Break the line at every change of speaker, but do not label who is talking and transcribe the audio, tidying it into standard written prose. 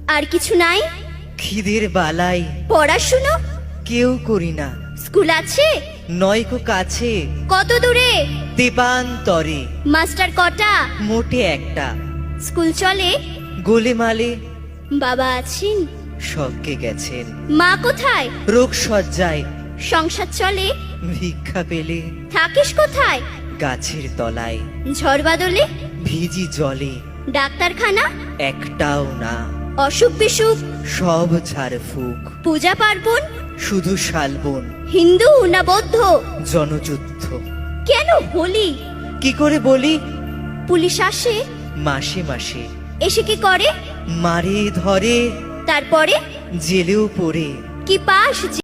আর কিছু নাই?
খিদের বালাই
পড়াশুনো?
কেউ করি না।
স্কুল আছে?
নয়কো কাছে,
কত দূরে?
দেবান্তরে।
মাস্টার কটা?
মোটে একটা।
স্কুল চলে?
গোলেমালে।
বাবা আছেন?
স্বর্গে গেছেন।
মা কোথায়?
রোগ সজ্জায়।
সংসার চলে?
ভিক্ষা পেলে।
থাকিস কোথায়?
গাছের তলায়।
ঝড় বাদলে?
ভিজি জলে।
ডাক্তারখানা?
একটাও না।
অসুখ বিসুখ?
সব ঝাড়ফুঁক।
পূজা পার্বণ?
শুধু শালবন।
হিন্দু না বৌদ্ধ?
জনযুদ্ধ।
কেন হোলি?
কি করে বলি?
পুলিশ আসে?
মাসে মাসে।
এসে কি করে?
মারে ধরে,
তারপরে?
জেলেও পড়ে।
কি পাস?